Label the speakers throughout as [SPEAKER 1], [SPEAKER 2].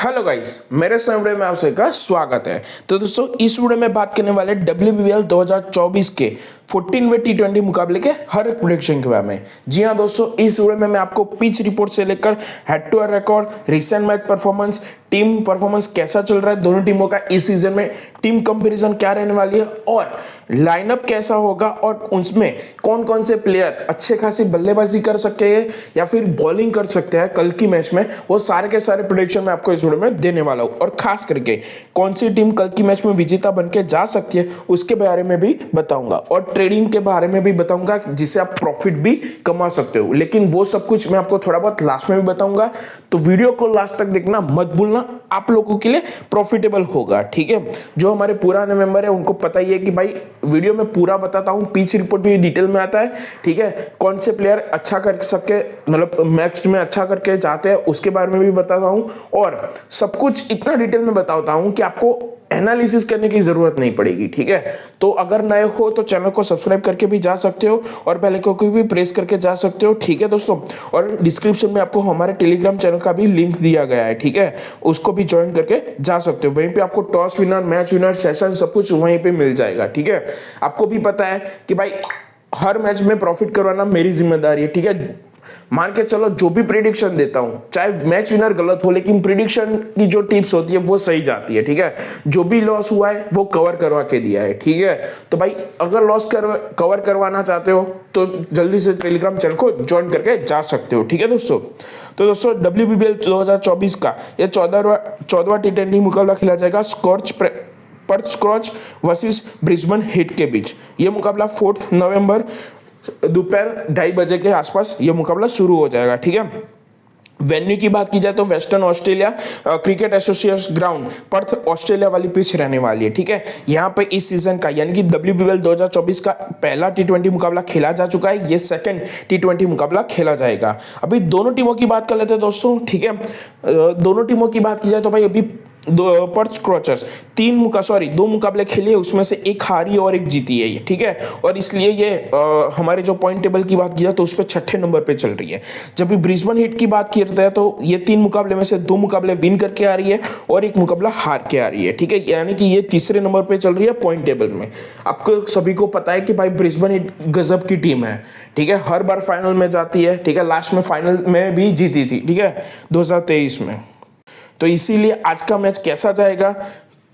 [SPEAKER 1] Hello guys, मेरे video में आप सभी का स्वागत है। तो दोस्तों, इस वीडियो में बात करने वाले WBL 2024 के 14वें T20 मुकाबले के हर एक प्रेडिक्शन के बारे में। जी हाँ दोस्तों, इस वीडियो में मैं आपको पिच रिपोर्ट से लेकर head to head record, recent match performance, team performance कैसा चल रहा है दोनों टीमों का इस सीजन में, टीम कंपैरिजन क्या रहने वाली है और लाइनअप कैसा होगा और उसमें कौन कौन से प्लेयर अच्छे खासी बल्लेबाजी कर सकते हैं या फिर बॉलिंग कर सकते हैं कल की मैच में, वो सारे के सारे प्रेडिक्शन मैं आपको इस वीडियो में देने वाला हूं। और खास करके कौन सी टीम कल की मैच में विजेता बनके जा सकती है उसके बारे में भी बताऊंगा और ट्रेडिंग के बारे में भी बताऊंगा जिससे आप प्रॉफिट भी कमा सकते हो। लेकिन वो सब कुछ मैं आपको थोड़ा बहुत लास्ट में भी बताऊंगा, तो वीडियो को लास्ट तक देखना मत भूलना, आप लोगों के लिए प्रॉफिटेबल होगा। ठीक है, जो हमारे पुराने मेंबर है उनको पता ही है कि भाई वीडियो में पूरा बताता हूं, पिच रिपोर्ट भी डिटेल में आता है। ठीक है, कौन से प्लेयर अच्छा कर सके, मतलब मैच में अच्छा करके जाते हैं उसके बारे में भी बताता हूं और सब कुछ इतना डिटेल में बताता हूं कि आपको एनालिसिस करने की जरूरत नहीं पड़ेगी। ठीक है, तो अगर नए हो तो चैनल को सब्सक्राइब करके भी जा सकते हो और बेल आइकन को भी प्रेस करके जा सकते हो। ठीक है दोस्तों, और डिस्क्रिप्शन में आपको हमारे टेलीग्राम चैनल का भी लिंक दिया गया है। ठीक है, उसको भी ज्वाइन करके जा सकते हो। वहीं पे आपको toss winner, match winner, session सब कुछ वहीं पे मिल जाएगा। ठीक है, आपको भी पता है कि भाई हर मैच में प्रॉफिट करवाना मेरी जिम्मेदारी है। ठीक है, मान के चलो जो भी प्रिडिक्शन देता हूं, चाहे मैच विनर गलत हो, लेकिन प्रिडिक्शन की जो टिप्स होती है वो सही जाती है। ठीक है, जो भी लॉस हुआ है वो कवर करवा के दिया है। ठीक है, तो भाई अगर लॉस कवर करवाना चाहते हो तो जल्दी से टेलीग्राम चैनल को ज्वाइन करके जा सकते हो। ठीक है दोस्तों, तो दोस्तों WBL 2024 का ये 14वां T20 मुकाबला खेला जाएगा Perth Scorchers versus Brisbane Heat के बीच। ये मुकाबला 4 नवंबर दोपहर 2:30 बजे के आसपास ये मुकाबला शुरू हो जाएगा। ठीक है, वेन्यू की बात की जाए तो western Australia cricket association ground Perth Australia वाली पिच रहने वाली है। ठीक है, यहाँ पे इस सीजन का यानी कि WBL 2024 का पहला T20 मुकाबला खेला जा चुका है, ये सेकंड T20 मुकाबला खेला जाएगा। अभी दोनों टीमों की बात कर लेते हैं दोस्तों। ठीक है, दोनों टीमों की बात की जाए तो भाई अभी पर्थ स्कॉचर्स दो मुकाबले खेले, उसमें से एक हारी और एक जीती है ये। ठीक है, और इसलिए ये हमारे जो पॉइंट टेबल की बात की जाए तो उस पर 6ठे नंबर पे चल रही है। जब भी ब्रिस्बेन हीट की बात करते हैं तो ये 3 मुकाबले में से 2 मुकाबले विन करके आ रही है और एक मुकाबला हार के आ रही है। ठीक है, यानी कि ये तीसरे नंबर पे चल रही है पॉइंट टेबल में। आपको सभी को पता है कि भाई ब्रिस्बेन हीट गजब की टीम है। ठीक है, हर बार फाइनल में जाती है। ठीक है, लास्ट में फाइनल में भी जीती थी। ठीक है, 2023 में। तो इसीलिए आज का मैच कैसा जाएगा,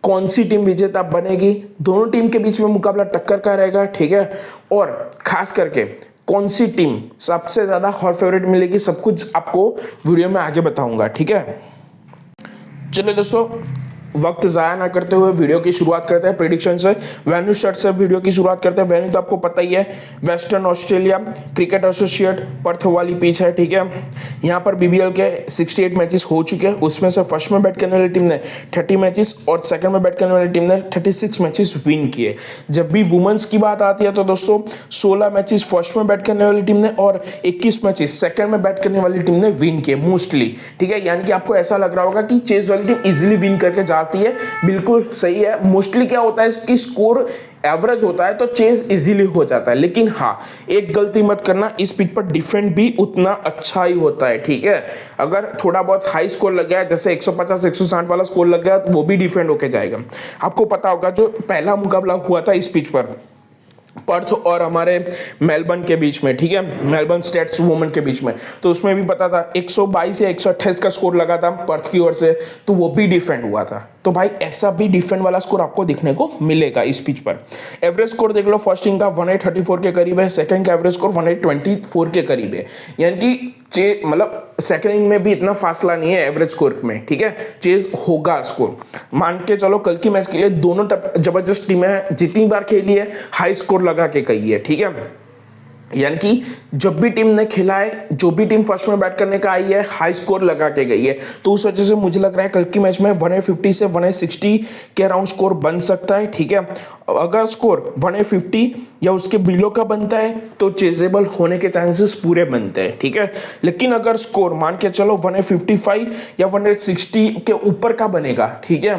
[SPEAKER 1] कौन सी टीम विजेता बनेगी, दोनों टीम के बीच में मुकाबला टक्कर का रहेगा। ठीक है, और खास करके कौन सी टीम सबसे ज्यादा हॉट फेवरेट मिलेगी, सब कुछ आपको वीडियो में आगे बताऊंगा। ठीक है, चलिए दोस्तों, वक्त जाया ना करते हुए वीडियो की शुरुआत करते हैं प्रेडिक्शन से। वेन्यू शर्ट से वीडियो की शुरुआत करते हैं। वेन्यू तो आपको पता ही है, western Australia cricket associate Perth वाली पिच है। ठीक है, यहाँ पर BBL के 68 मैचेस हो चुके हैं, उसमें से फर्स्ट में बैट करने वाली टीम ने 30 मैचेस और सेकंड में बैट करने वाली टीम ने 36 मैचेस विन किए। जब भी वुमेन्स की बात आती है तो दोस्तों 16 मैचेस फर्स्ट में बैट करने वाली टीम ने और 21 मैचेस सेकंड में बैट करने वाली टीम ने विन किए मोस्टली। ठीक है, यानी कि आपको ऐसा लग रहा होगा कि चेस वाली टीम इजीली विन करके आती है, बिल्कुल सही है। मोस्टली क्या होता है कि स्कोर एवरेज होता है तो चेज इजीली हो जाता है, लेकिन हाँ एक गलती मत करना, इस पिच पर डिफेंड भी उतना अच्छा ही होता है। ठीक है, अगर थोड़ा बहुत हाई स्कोर लग गया, जैसे 150 160 वाला स्कोर लग गया तो वो भी डिफेंड होके जाएगा। आपको पता होगा जो पहला मुकाबला हुआ था इस पिच पर पर्थ और हमारे मेलबर्न के बीच में, ठीक है, मेलबर्न स्टेट्स वुमेन के बीच में, तो उसमें भी पता था 122 या 128 का स्कोर लगा था पर्थ की ओर से, तो वो भी डिफेंड हुआ था। तो भाई ऐसा भी डिफेंड वाला स्कोर आपको देखने को मिलेगा इस पिच पर। एवरेज स्कोर देख लो, फर्स्ट इनिंग का 134 के करीब है, सेकंड का एवरेज स्कोर 124 के करीब है, यानी कि मतलब सेकंड इनिंग में भी इतना फासला नहीं है एवरेज स्कोर में। ठीक है, चेज होगा स्कोर, मान के चलो कल की मैच के लिए दोनों जबरदस्त टीमें जितनी बार खेली है हाई स्कोर लगा के कही है। ठीक है, यानी कि जब भी टीम ने खेला है, जो भी टीम फर्स्ट में बैट करने का आई है हाई स्कोर लगा के गई है, तो उस वजह से मुझे लग रहा है कल की मैच में 150 से 160 के अराउंड स्कोर बन सकता है। ठीक है, अगर स्कोर 150 या उसके बिलो का बनता है तो चेजेबल होने के चांसेस पूरे बनते हैं। ठीक है, लेकिन अगर स्कोर मान के चलो 155 या 160 के ऊपर का बनेगा, ठीक है,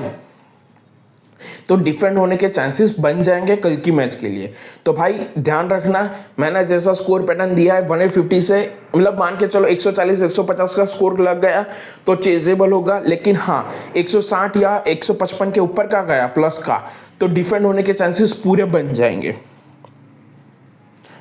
[SPEAKER 1] तो डिफेंड होने के चांसेस बन जाएंगे कल की मैच के लिए। तो भाई ध्यान रखना, मैंने जैसा स्कोर पैटर्न दिया है 150 से मतलब मान के चलो 140 150 का स्कोर लग गया तो चेजेबल होगा, लेकिन हाँ 160 या 155 के ऊपर का गया प्लस का तो डिफेंड होने के चांसेस पूरे बन जाएंगे।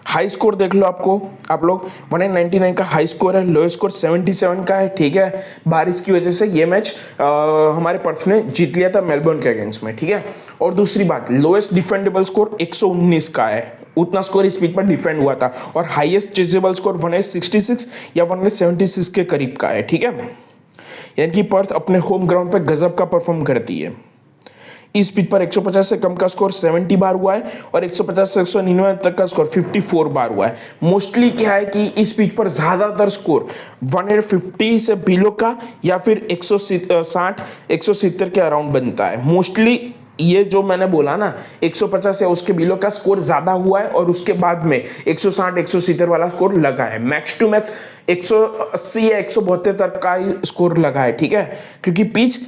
[SPEAKER 1] हाई स्कोर देख लो आप लोग 199 का हाई स्कोर है, लो स्कोर 77 का है। ठीक है, बारिश की वजह से ये मैच हमारे पर्थ ने जीत लिया था मेलबर्न के अगेंस्ट में। ठीक है, और दूसरी बात लोएस्ट डिफेंडेबल स्कोर 119 का है, उतना स्कोर इस पिच पर डिफेंड हुआ था, और हाईएस्ट चेजेबल स्कोर 166 या 176 के करीब का है। ठीक है, यानी कि पर्थ अपने होम ग्राउंड पर गजब का परफॉर्म करती है। इस पिच पर 150 से कम का स्कोर 70 बार हुआ है और 150 से 199 तक का स्कोर 54 बार हुआ है। मोस्टली क्या है कि इस पिच पर ज्यादातर स्कोर 150 से बिलो का या फिर 160 170 के अराउंड बनता है। मोस्टली ये जो मैंने बोला ना 150 या उसके बिलो का स्कोर ज्यादा हुआ है और उसके बाद में 160 170 वाला स्कोर लगा है। मैक्स टू मैक्स 180 या 172 तक का ही स्कोर लगा है। ठीक है, क्योंकि पिच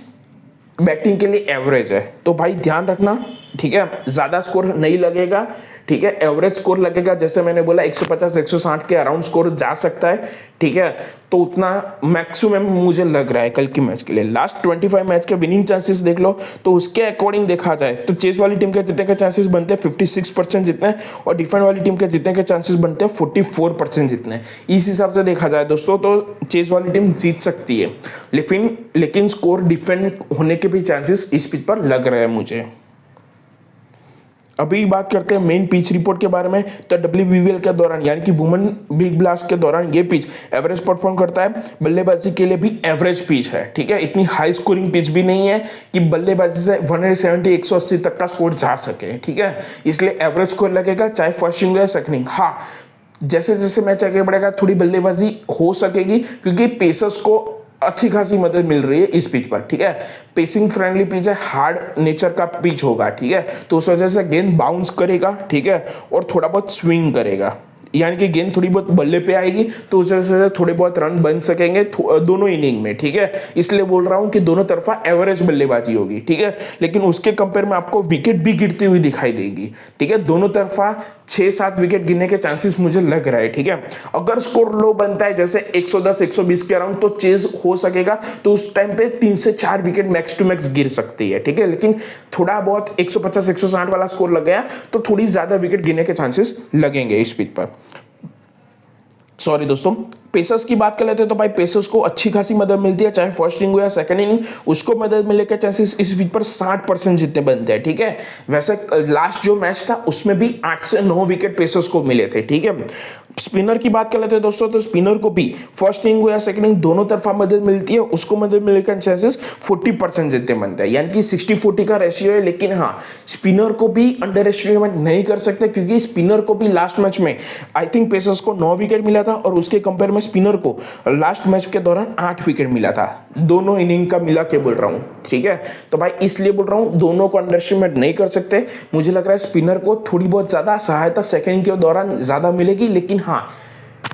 [SPEAKER 1] बैटिंग के लिए एवरेज है, तो भाई ध्यान रखना। ठीक है, ज्यादा स्कोर नहीं लगेगा। ठीक है, एवरेज स्कोर लगेगा, जैसे मैंने बोला 150 160 के अराउंड स्कोर जा सकता है। ठीक है, तो उतना मैक्सिमम मुझे लग रहा है कल की मैच के लिए। लास्ट 25 मैच के विनिंग चांसेस देख लो तो उसके अकॉर्डिंग देखा जाए तो चेस वाली टीम के जीतने के चांसेस बनते हैं 56% जितने, और डिफेंड वाली टीम के जीतने के चांसेस बनते हैं 44% जितने। इस हिसाब से देखा जाए दोस्तों तो चेस वाली टीम जीत सकती है, लेकिन स्कोर डिफेंड होने के भी चांसेस इस पिच पर लग रहे हैं मुझे। अभी बात करते हैं मेन पिच रिपोर्ट के बारे में। तो WBBL के दौरान यानी कि वुमेन बिग ब्लास्ट के दौरान ये पिच एवरेज परफॉर्म करता है, बल्लेबाजी के लिए भी एवरेज पिच है। ठीक है, इतनी हाई स्कोरिंग पिच भी नहीं है कि बल्लेबाजी से 170 180 तक का स्कोर जा सके। ठीक है, इसलिए एवरेज स्कोर लगेगा चाहे फर्स्ट इनिंग या सेकंड इनिंग। हाँ, जैसे जैसे मैच आगे बढ़ेगा थोड़ी बल्लेबाजी हो सकेगी क्योंकि पेसर्स को अच्छी खासी मदद मिल रही है इस पिच पर। ठीक है, पेसिंग फ्रेंडली पिच है, हार्ड नेचर का पिच होगा। ठीक है, तो उस वजह से गेंद बाउंस करेगा। ठीक है, और थोड़ा बहुत स्विंग करेगा, यानी कि गेंद थोड़ी बहुत बल्ले पे आएगी तो उस वजह से थोड़े बहुत रन बन सकेंगे दोनों इनिंग में। ठीक है, इसलिए बोल रहा हूं कि दोनों तरफा एवरेज बल्लेबाजी होगी। ठीक है, लेकिन उसके कंपेयर में आपको विकेट भी गिरती हुई दिखाई देगी। ठीक है, दोनों तरफा 6-7 विकेट गिरने के चांसेस मुझे लग रहा है। ठीक है, अगर स्कोर लो बनता है जैसे 110 120 के अराउंड तो चेज हो सकेगा, तो उस टाइम पे 3 से 4 विकेट मैक्स टू मैक्स गिर सकती है। ठीक है, लेकिन थोड़ा बहुत 150 160 वाला स्कोर लग गया तो थोड़ी ज्यादा विकेट गिरने के चांसेस लगेंगे इस पिच पर। सॉरी दोस्तों, पेसर्स की बात कर लेते हैं तो भाई पेसर्स को अच्छी खासी मदद मिलती है, चाहे फर्स्ट इनिंग हो या सेकंड इनिंग, उसको मदद मिलने के चांसेस इस पिच पर 60% जितने बनते हैं। ठीक है, वैसे लास्ट जो मैच था उसमें भी 8 से 9 विकेट पेसर्स को मिले थे। ठीक है, स्पिनर की बात कर लेते हैं दोस्तों, तो स्पिनर को भी फर्स्ट इनिंग हो या सेकंड इनिंग दोनों तरफा मदद मिलती है, उसको मदद मिलने के चांसेस 40% जितने बनते हैं, यानी कि 60-40 का रेशियो है। लेकिन हाँ, स्पिनर को भी अंडर एस्टिमेट नहीं कर सकते क्योंकि स्पिनर को भी लास्ट मैच में आई थिंक पेसर्स को 9 विकेट मिला था और उसके कंपेयर में स्पिनर को लास्ट मैच के दौरान 8 विकेट मिला था, दोनों इनिंग का मिला के बोल रहा हूं। ठीक है, तो भाई इसलिए बोल रहा हूं दोनों को अंडर एस्टिमेट नहीं कर सकते। मुझे लग रहा है स्पिनर को थोड़ी बहुत ज्यादा सहायता सेकंड इनिंग के दौरान ज्यादा मिलेगी, लेकिन हाँ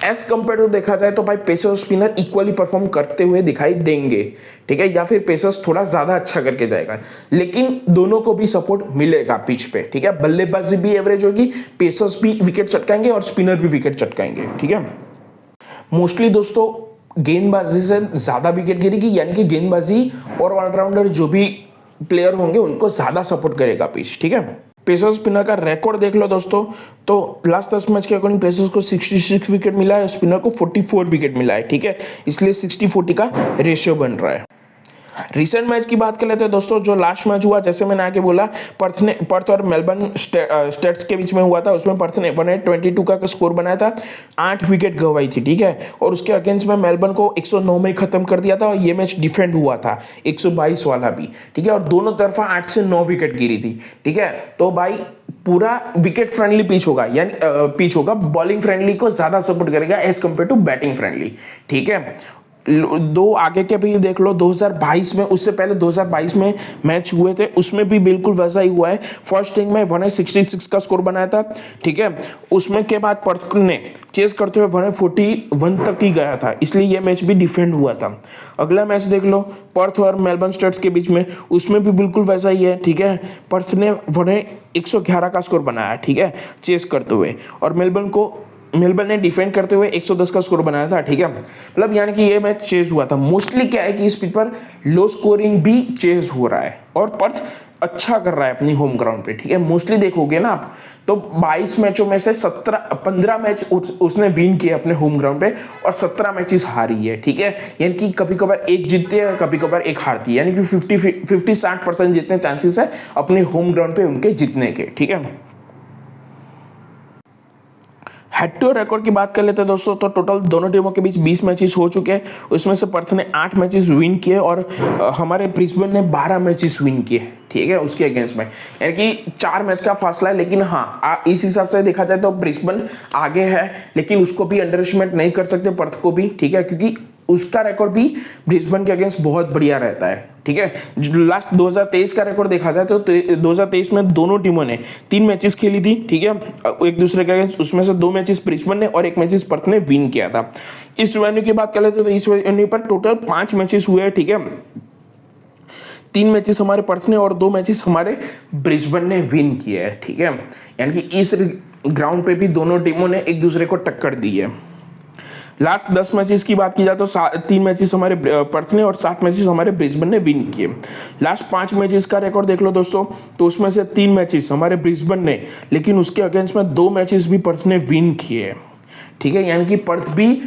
[SPEAKER 1] एज कंपेयर टू देखा जाए तो भाई पेसर और स्पिनर इक्वली परफॉर्म करते हुए दिखाई देंगे। ठीक है, या फिर पेसर्स थोड़ा ज्यादा अच्छा करके जाएगा, लेकिन दोनों को भी सपोर्ट मिलेगा पिच पे। ठीक है, बल्लेबाजी भी एवरेज होगी, पेसर्स भी विकेट चटकाएंगे और स्पिनर भी विकेट चटकाएंगे। ठीक है, मोस्टली दोस्तों गेंदबाजी से ज्यादा विकेट गिरेगी, यानी कि गेंदबाजी और ऑलराउंडर जो भी प्लेयर होंगे उनको ज्यादा सपोर्ट करेगा पिच। ठीक है, पेसर्स स्पिनर का रिकॉर्ड देख लो दोस्तों, तो लास्ट 10 मैच के अकॉर्डिंग पेसर्स को 66 विकेट मिला है, स्पिनर को 44 विकेट मिला है। ठीक है, इसलिए 60-40 का रेशियो बन रहा है। रिसेंट मैच की बात कर लेते हैं दोस्तों, जो लास्ट मैच हुआ जैसे मैंने आगे बोला पर्थ और मेलबर्न स्टेट्स के बीच में हुआ था, उसमें पर्थ ने 122 का स्कोर बनाया था, 8 विकेट गंवाई थी। ठीक है, और उसके अगेंस्ट में मेलबर्न को 109 में खत्म कर दिया था और ये मैच डिफेंड हुआ था 122 वाला भी। ठीक है, और दोनों तरफा 8 से 9 विकेट गिरी थी। ठीक है, तो भाई पूरा विकेट फ्रेंडली पिच होगा, यानी पिच होगा बॉलिंग फ्रेंडली को ज्यादा सपोर्ट करेगा as compare to batting friendly. ठीक है, दो आगे के भी देख लो, 2022 में, उससे पहले 2022 में मैच हुए थे, उसमें भी बिल्कुल वैसा ही हुआ है। फर्स्ट इनिंग में 166 का स्कोर बनाया था, ठीक है। उसमें के बाद पर्थ ने चेस करते हुए 141 तक ही गया था, इसलिए यह मैच भी डिफेंड हुआ था। अगला मैच देख लो पर्थ और मेलबर्न स्टेट्स के बीच में, उसमें भी बिल्कुल वैसा ही है, ठीक है। पर्थ ने 111 का स्कोर बनाया, ठीक है, चेस करते हुए, और मेलबर्न ने डिफेंड करते हुए 110 का स्कोर बनाया था, ठीक है। मतलब यानी कि ये मैच चेज हुआ था। मोस्टली क्या है कि इस पिच पर लो स्कोरिंग भी चेज हो रहा है और पर्थ अच्छा कर रहा है अपनी होम ग्राउंड पे, ठीक है। मोस्टली देखोगे ना आप तो 22 मैचों में से 15 मैच उसने विन किए अपने होम ग्राउंड पे और 17 मैचेस हारी है, ठीक है। यानी कि कभी कभार एक जीतती है, कभी कभार एक हारती है, यानी कि 50-60% जितने चांसेस है अपने होम ग्राउंड पे उनके जीतने के, ठीक है। हेड टू रिकॉर्ड की बात कर लेते हैं दोस्तों, तो टोटल दोनों टीमों के बीच 20 मैचेस हो चुके हैं। उसमें से पर्थ ने 8 मैचेस विन किए और हमारे ब्रिस्बेन ने 12 मैचेस विन किए, ठीक है, उसके अगेंस्ट में। यानी कि 4 मैच का फासला है, लेकिन हाँ इस हिसाब से देखा जाए तो ब्रिस्बेन आगे है, लेकिन उसको भी अंडर एस्टिमेट नहीं कर सकते, पर्थ को भी, ठीक है, क्योंकि उसका रिकॉर्ड भी ब्रिस्बेन के अगेंस्ट बहुत बढ़िया रहता है, ठीक है। लास्ट 2023 का रिकॉर्ड देखा जाए तो 2023 में दोनों टीमों ने 3 मैचेस खेली थी, ठीक है, एक दूसरे के अगेंस्ट। उसमें से 2 मैचेस ब्रिस्बेन ने और 1 मैचेस पर्थ ने विन किया था। इस वेन्यू की बात कर लेते तो इस वेन्यू पर टोटल 5 मैचेस हुए हैं, ठीक है। 3 मैचेस हमारे पर्थ ने और 2 मैचेस हमारे ब्रिस्बेन ने विन किए हैं, ठीक है। यानी कि इस ग्राउंड पे भी दोनों टीमों ने एक दूसरे को टक्कर दी है। लास्ट 10 मैचेस की बात की जाए तो 3 मैचेस हमारे पर्थ ने और 7 मैचेस हमारे ब्रिस्बेन ने विन किए। लास्ट 5 मैचेस का रिकॉर्ड देख लो दोस्तों, तो उसमें से 3 मैचेस हमारे ब्रिस्बेन ने, लेकिन उसके अगेंस्ट में 2 मैचेस भी पर्थ ने विन किए, ठीक है। यानी कि पर्थ भी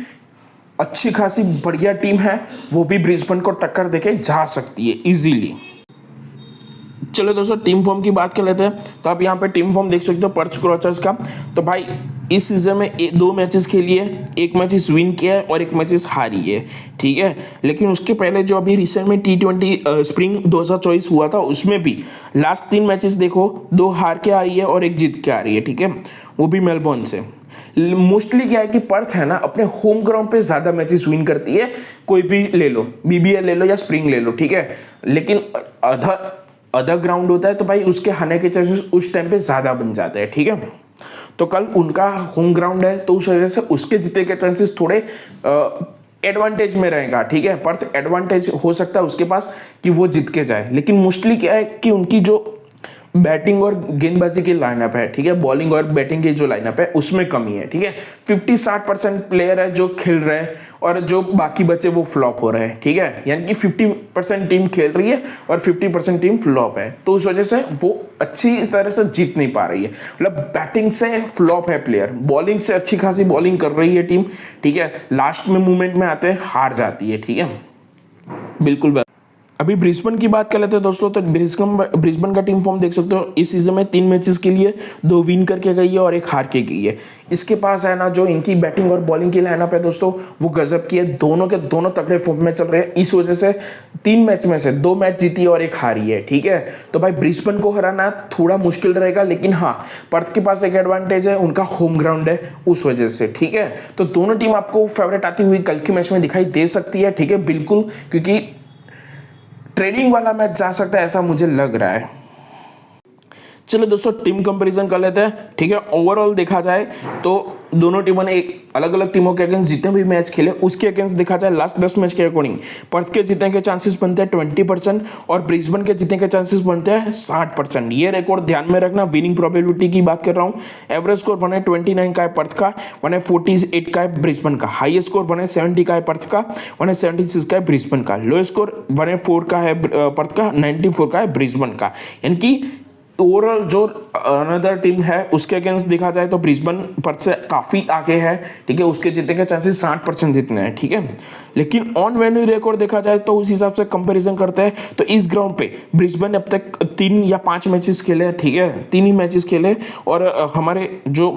[SPEAKER 1] अच्छी खासी बढ़िया टीम है, वो भी ब्रिस्बेन को टक्कर देके जा सकती है इजीली। चलो दोस्तों टीम फॉर्म की बात कर लेते हैं, तो आप यहाँ पे टीम फॉर्म देख सकते हो पर्थ स्क्रॉचर्स का। तो भाई इस सीजन में 2 मैचेस खेली है, 1 मैचेस विन किया है और 1 मैचेस हारी है, ठीक है। लेकिन उसके पहले जो अभी रिसेंट में T20 स्प्रिंग 2024 हुआ था, उसमें भी लास्ट 3 मैचेस देखो, 2 हार के आ रही है और 1 जीत के आ रही है, ठीक है, वो भी मेलबोर्न से। मोस्टली क्या है कि पर्थ है ना अपने होम ग्राउंड पे ज्यादा मैचेस विन करती है, कोई भी ले लो, BBL ले लो या स्प्रिंग ले लो, ठीक है। लेकिन अदर ग्राउंड होता है तो भाई उसके हारने के चांसेस उस टाइम पे ज्यादा बन जाते हैं, ठीक है। तो कल उनका होम ग्राउंड है तो उस वजह से उसके जीतने के चांसेस थोड़े एडवांटेज में रहेगा, ठीक है। पर्थ एडवांटेज हो सकता है उसके पास कि वो जीत के जाए, लेकिन मोस्टली क्या है कि उनकी जो बैटिंग और गेंदबाजी की लाइनअप है, ठीक है, बॉलिंग और बैटिंग की जो लाइनअप है उसमें कमी है, ठीक है। 50-60% प्लेयर है जो खेल रहे हैं और जो बाकी बचे वो फ्लॉप हो रहे हैं, ठीक है। यानी कि 50% टीम खेल रही है और 50% टीम फ्लॉप है, तो उस वजह से वो अच्छी इस तरह से जीत नहीं पा रही है। मतलब बैटिंग से फ्लॉप है प्लेयर, बॉलिंग से अच्छी खासी बॉलिंग कर रही है टीम, ठीक है, लास्ट में मूवमेंट में आते हार जाती है, ठीक है, बिल्कुल। अभी ब्रिस्बेन की बात कर लेते हैं दोस्तों, तो ब्रिस्बेन का टीम फॉर्म देख सकते हो, इस सीजन में 3 मैचेस के लिए 2 विन करके गई है और 1 हार के गई है। इसके पास है ना जो इनकी बैटिंग और बॉलिंग की लाइनअप है दोस्तों, वो गजब की है, दोनों के दोनों तगड़े फॉर्म में चल रहे हैं। इस वजह से 3 मैच में से 2 मैच जीती और 1 हारी है, ठीक है। तो भाई ब्रिस्बेन को हराना थोड़ा मुश्किल रहेगा, लेकिन हाँ पर्थ के पास एक एडवांटेज है, उनका होम ग्राउंड है उस वजह से, ठीक है। तो दोनों टीम आपको फेवरेट आती हुई कल के मैच में दिखाई दे सकती है, ठीक है, बिल्कुल, क्योंकि ट्रेडिंग वाला मैच जा सकता है ऐसा मुझे लग रहा है। चलो दोस्तों टीम कंपैरिजन कर लेते हैं, ठीक है। ओवरऑल देखा जाए तो दोनों टीमों ने एक अलग अलग टीमों के अगेंस्ट जितने भी मैच खेले उसके अगेंस्ट देखा जाए लास्ट 10 मैच के अकॉर्डिंग पर्थ के जीतने के चांसेस बनते हैं 20% और ब्रिस्बेन के जीतने के चांसेस बनते हैं 60%। ये रिकॉर्ड ध्यान में रखना, विनिंग प्रोबेबिलिटी की बात कर रहा हूँ। एवरेज स्कोर 129 का है पर्थ का, 148 का है ब्रिस्बेन का। हाईएस्ट स्कोर 170 का है पर्थ का, 176 का है ब्रिस्बेन का। लोएस्ट स्कोर 104 का है पर्थ का, 94 का है ब्रिस्बेन का। यानी कि ओवरऑल जो अनदर टीम है उसके अगेंस्ट देखा जाए तो ब्रिस्बेन पर्थ से काफी आगे है, ठीक है, उसके जीतने के चांसेस 60% जितने हैं, ठीक है। लेकिन ऑन वेन्यू रिकॉर्ड देखा जाए तो उस हिसाब से कंपैरिजन करते हैं तो इस ग्राउंड पे ब्रिस्बेन अब तक 3 या 5 मैचेस खेले, ठीक है, 3 ही मैचेस खेले और हमारे जो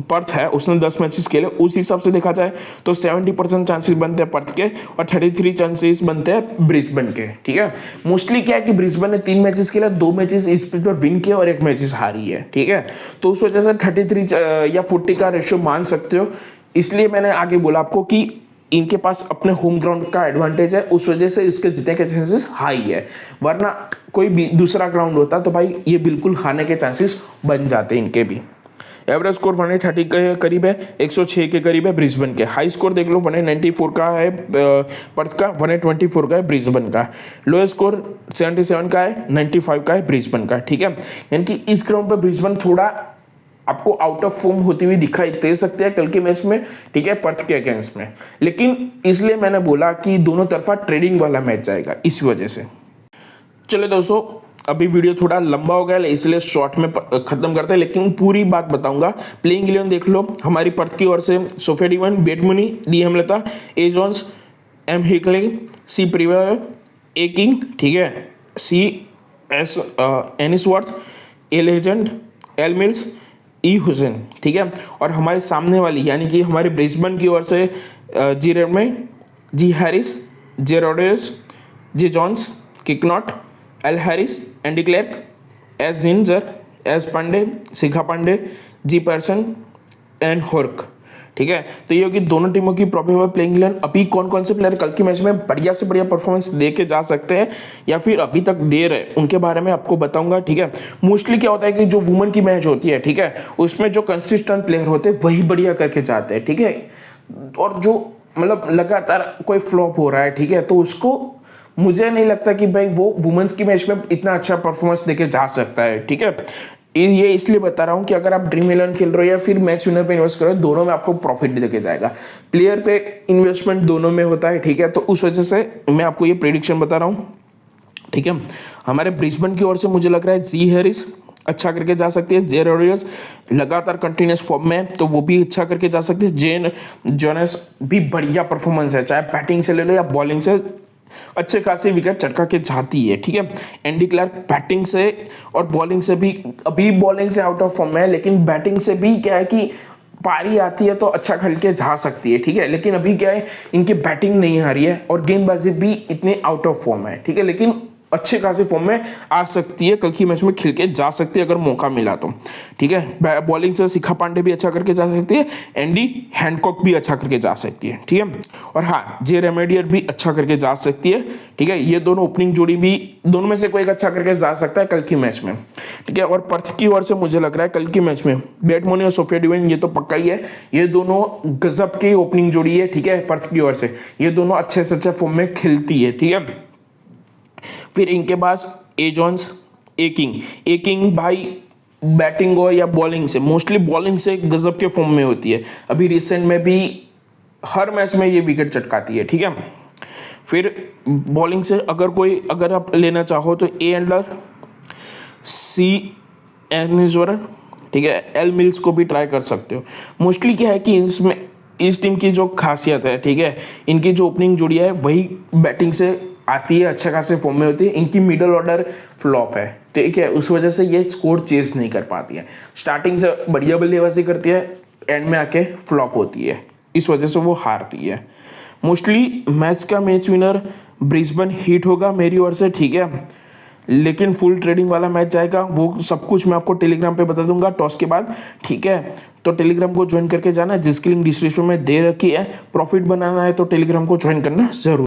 [SPEAKER 1] पर्थ है उसने 10 मैचेस खेले। उस हिसाब से देखा जाए तो 70% चांसेस बनते हैं पर्थ के और 33 चांसेस बनते हैं ब्रिस्बेन के, ठीक है। मोस्टली क्या है कि ब्रिस्बेन ने 3 मैचेस खेले, 2 मैचेस इस पर विन किया और 1 मैचेस हारी है, ठीक है। तो उस वजह से 33 या 40 का रेशियो मान सकते हो। इसलिए मैंने आगे बोला आपको कि इनके पास अपने होम ग्राउंड का एडवांटेज है, उस वजह से इसके जीतने के चांसेस हाई है। वरना कोई भी दूसरा ग्राउंड होता तो भाई ये बिल्कुल हारने के चांसेस बन जाते इनके भी। एवरेज स्कोर 130 के करीब है, 106 के करीब है ब्रिस्बेन के। हाई स्कोर देख लो 194 का है पर्थ का, 124 का है ब्रिस्बेन का। लोएस्ट स्कोर 77 का है, 95 का है ब्रिस्बेन का। ठीक है, यानी कि इस ग्राउंड पर ब्रिस्बेन थोड़ा आपको आउट ऑफ फॉर्म होती हुई दिखाई दे सकते हैं कल के मैच में, ठीक है, पर्थ के अगेंस्ट में। लेकिन इसलिए मैंने बोला कि दोनों तरफा ट्रेडिंग वाला मैच जाएगा इस वजह से। चलो दोस्तों, अभी वीडियो थोड़ा लंबा हो गया इसलिए शॉर्ट में खत्म करते हैं, लेकिन पूरी बात बताऊंगा। प्लेइंग 11 देख लो हमारी पर्थ की ओर से। Sophie Devine, Beth Mooney, D Hemalatha, A Jones, M Hinkley, C प्रिवर, ए किंग, ठीक है, C S Ainsworth, A Legend, L Mills, E Hussain. ठीक है, और हमारे सामने वाली यानी कि हमारे ब्रिस्बेन की ओर से G Redmayne, G Harris, J Rhodes, G Jones, किकनॉट, L Harris, Andy Clark, S Ginger, S Pandey, Shikha Pandey, G Pearson and होर्क। ठीक है, तो ये होगी दोनों टीमों की प्रोबेबल प्लेइंग 11। अभी कौन कौन से प्लेयर कल के मैच में बढ़िया से बढ़िया परफॉर्मेंस दे के जा सकते हैं या फिर अभी तक दे रहे, उनके बारे में आपको बताऊंगा। ठीक है, मोस्टली क्या होता है कि जो वुमेन की मैच होती है, ठीक है, उसमें जो कंसिस्टेंट प्लेयर होते हैं वही बढ़िया करके जाते हैं। ठीक है, और जो मतलब लगातार कोई फ्लॉप हो रहा है, ठीक है, तो उसको मुझे नहीं लगता कि भाई वो वुमेन्स की मैच में इतना अच्छा परफॉर्मेंस देके जा सकता है। ठीक है, ये इसलिए बता रहा हूं कि अगर आप ड्रीम 11 खेल रहे हो या फिर मैच विनर पे इन्वेस्ट कर रहे हो, दोनों में आपको प्रॉफिट देके जाएगा। प्लेयर पे इन्वेस्टमेंट दोनों में होता है। ठीक है, तो उस वजह से मैं आपको ये प्रेडिक्शन बता रहा हूं। ठीक है, हमारे ब्रिस्बेन की ओर से मुझे लग रहा है जी हैरिस अच्छा करके जा सकती है, जे रोड्रिगेज लगातार कंटिन्यूस फॉर्म में तो वो भी अच्छा करके जा सकते हैं, जेन जोनेस भी बढ़िया परफॉर्मेंस है, चाहे बैटिंग से ले लो या बॉलिंग से अच्छे खासी विकेट चटका के जाती है। ठीक है, एंडी क्लार्क बैटिंग से और बॉलिंग से भी, अभी बॉलिंग से आउट ऑफ फॉर्म है, लेकिन बैटिंग से भी क्या है कि पारी आती है तो अच्छा खेल के जा सकती है। ठीक है, लेकिन अभी क्या है इनकी बैटिंग नहीं आ रही है और गेंदबाजी भी इतने आउट ऑफ फॉर्म है। ठीक है, लेकिन अच्छे खासे फॉर्म में आ सकती है, कल की मैच में खेल के जा सकती है अगर मौका मिला तो। ठीक है, बॉलिंग से शिखा पांडे भी अच्छा करके जा सकती है, एंडी हैंडकॉक भी अच्छा करके जा सकती है। ठीक है, और हाँ, जे रेमेडियर भी अच्छा करके जा सकती है। ठीक है, ये दोनों ओपनिंग जोड़ी भी, दोनों में से कोई एक अच्छा करके जा सकता है कल की मैच में। ठीक है, और पर्थ की ओर से मुझे लग रहा है कल की मैच में बैटमोनी और सोफिया डिवाइन ये तो पक्का ही है, ये दोनों गजब की ओपनिंग जोड़ी है। ठीक है, पर्थ की ओर से ये दोनों अच्छे से अच्छे फॉर्म में खेलती है। ठीक है, फिर इनके पास ए जॉन्स, ए किंग भाई बैटिंग हो या बॉलिंग से, मोस्टली बॉलिंग से गजब के फॉर्म में होती है। अभी रिसेंट में भी हर मैच में ये विकेट चटकाती है। ठीक है, फिर बॉलिंग से अगर आप लेना चाहो तो ए एंडलर, सी एनिसवर्थ, ठीक है, एल मिल्स को भी ट्राई कर सकते हो। मोस्टली क्या है कि इसमें इस टीम की जो खासियत है, ठीक है, इनकी जो ओपनिंग जोड़ी है वही बैटिंग से आती है, अच्छे खासे फॉर्म में होती है। इनकी मिडल ऑर्डर फ्लॉप है। ठीक है, उस वजह से ये स्कोर चेज नहीं कर पाती है। स्टार्टिंग से बढ़िया बल्लेबाजी करती है, एंड में आके फ्लॉप होती है, इस वजह से वो हारती है। मोस्टली मैच का मैच विनर ब्रिस्बेन हीट होगा मेरी ओर से। ठीक है, लेकिन फुल ट्रेडिंग वाला मैच जाएगा, वो सब कुछ मैं आपको टेलीग्राम पे बता दूंगा टॉस के बाद। ठीक है, तो टेलीग्राम को ज्वाइन करके जाना, जिसकी लिंक डिस्क्रिप्शन में दे रखी है। प्रॉफिट बनाना है तो टेलीग्राम को ज्वाइन करना जरूर।